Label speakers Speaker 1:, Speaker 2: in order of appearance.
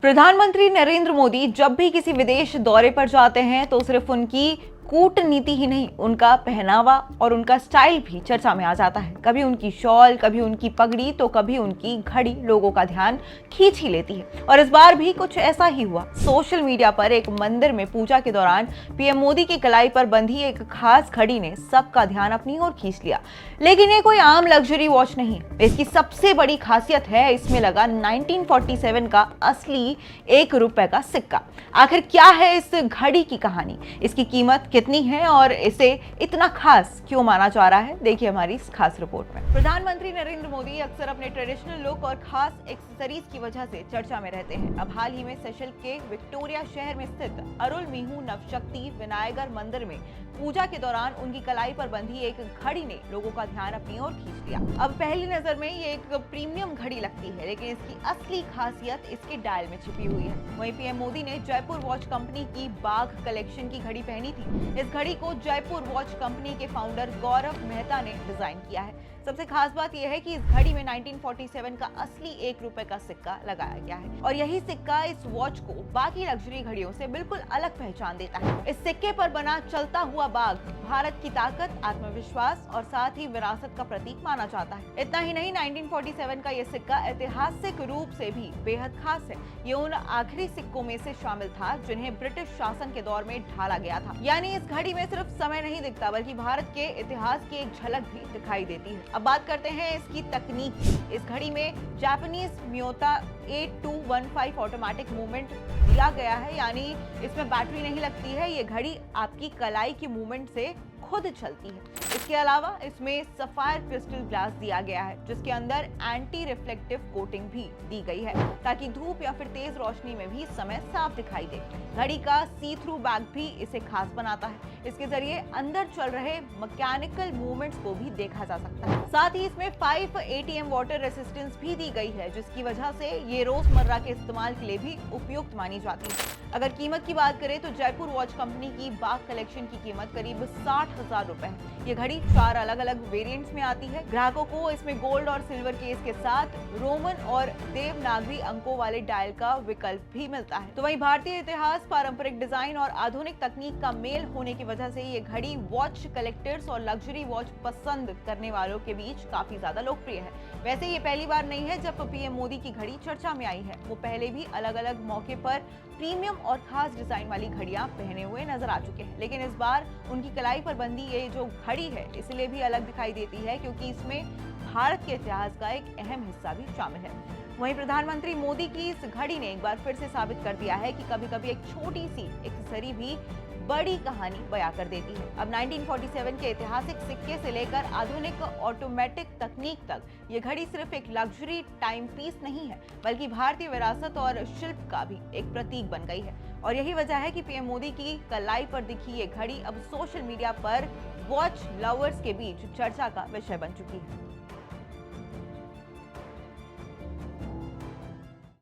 Speaker 1: प्रधानमंत्री नरेंद्र मोदी जब भी किसी विदेश दौरे पर जाते हैं तो सिर्फ उनकी कूटनीति ही नहीं, उनका पहनावा और उनका स्टाइल भी चर्चा में आ जाता है। कभी उनकी शॉल, कभी उनकी पगड़ी तो कभी उनकी घड़ी लोगों का ध्यान खींच ही लेती है। और इस बार भी कुछ ऐसा ही हुआ। सोशल मीडिया पर एक मंदिर में पूजा के दौरान पीएम मोदी की कलाई पर बंधी एक खास घड़ी ने सबका ध्यान अपनी ओर खींच लिया। लेकिन ये कोई आम लग्जरी वॉच नहीं, इसकी सबसे बड़ी खासियत है इसमें लगा 1947 का असली ₹1 का सिक्का। आखिर क्या है इस घड़ी की कहानी, इसकी कीमत कितनी है और इसे इतना खास क्यों माना जा रहा है, देखिए हमारी इस खास रिपोर्ट में। प्रधानमंत्री नरेंद्र मोदी अक्सर अपने ट्रेडिशनल लुक और खास एक्सेसरीज की वजह से चर्चा में रहते हैं। अब हाल ही में सेशल के विक्टोरिया शहर में स्थित अरुलमिहू नवशक्ति विनायगर मंदिर में पूजा के दौरान उनकी कलाई पर बंधी एक घड़ी ने लोगों का ध्यान अपनी ओर खींच लिया। अब पहली नजर में ये एक प्रीमियम घड़ी लगती है, लेकिन इसकी असली खासियत इसके डायल में छिपी हुई है। वहीं पीएम मोदी ने जयपुर वॉच कंपनी की बाघ कलेक्शन की घड़ी पहनी थी। इस घड़ी को जयपुर वॉच कंपनी के फाउंडर गौरव मेहता ने डिजाइन किया है। सबसे खास बात यह है कि इस घड़ी में 1947 का असली ₹1 का सिक्का लगाया गया है और यही सिक्का इस वॉच को बाकी लग्जरी घड़ियों से बिल्कुल अलग पहचान देता है। इस सिक्के पर बना चलता हुआ बाघ भारत की ताकत, आत्मविश्वास और साथ ही विरासत का प्रतीक माना जाता है। इतना ही नहीं, 1947 का यह सिक्का ऐतिहासिक रूप से भी बेहद खास है। ये उन आखिरी सिक्कों में से शामिल था जिन्हें ब्रिटिश शासन के दौर में ढाला गया था। यानी इस घड़ी में सिर्फ समय नहीं दिखता बल्कि भारत के इतिहास की एक झलक भी दिखाई देती है। अब बात करते हैं इसकी तकनीक की। इस घड़ी में जापानीज मियोता 8215 ऑटोमेटिक मूवमेंट दिया गया है, यानी इसमें बैटरी नहीं लगती है। ये घड़ी आपकी कलाई की मूवमेंट से खुद चलती है। इसके अलावा इसमें सफायर क्रिस्टल ग्लास दिया गया है जिसके अंदर एंटी रिफ्लेक्टिव कोटिंग भी दी गई है ताकि धूप या फिर तेज रोशनी में भी समय साफ दिखाई दे। घड़ी का सी थ्रू बैग भी इसे खास बनाता है। इसके जरिए अंदर चल रहे मैकेनिकल मूवमेंट्स को भी देखा जा सकता है। साथ ही इसमें 5 ATM वाटर रेसिस्टेंस भी दी गई है जिसकी वजह से ये रोजमर्रा के इस्तेमाल के लिए भी उपयुक्त मानी जाती है। अगर कीमत की बात करें तो जयपुर वॉच कंपनी की बाघ कलेक्शन की कीमत करीब ₹60,000 है। ये घड़ी 4 अलग अलग वेरिएंट्स में आती है। ग्राहकों को इसमें गोल्ड और सिल्वर केस के साथ रोमन और देवनागरी अंकों वाले डायल का विकल्प भी मिलता है। तो वहीं भारतीय इतिहास, पारंपरिक डिजाइन और आधुनिक तकनीक का मेल होने की वजह से ये घड़ी वॉच कलेक्टर्स और लग्जरी वॉच पसंद करने वालों के बीच काफी ज्यादा लोकप्रिय है। वैसे ये पहली बार नहीं है जब पीएम मोदी की घड़ी चर्चा में आई है। वो पहले भी अलग अलग मौके पर प्रीमियम और खास डिजाइन वाली घड़ियां पहने हुए नजर आ चुके हैं, लेकिन इस बार उनकी कलाई पर बंधी ये जो घड़ी है इसलिए भी अलग दिखाई देती है क्योंकि इसमें भारत के इतिहास का एक अहम हिस्सा भी शामिल है। वहीं प्रधानमंत्री मोदी की इस घड़ी ने एक बार फिर से साबित कर दिया है कि कभी कभी एक छोटी सी एक्सेसरी भी बड़ी कहानी बयां कर देती है। अब 1947 के ऐतिहासिक सिक्के से लेकर आधुनिक ऑटोमेटिक तकनीक तक ये घड़ी सिर्फ एक लग्जरी टाइम पीस नहीं है बल्कि भारतीय विरासत और शिल्प का भी एक प्रतीक बन गई है। और यही वजह है कि पीएम मोदी की कलाई पर दिखी ये घड़ी अब सोशल मीडिया पर वॉच लवर्स के बीच चर्चा का विषय बन चुकी है।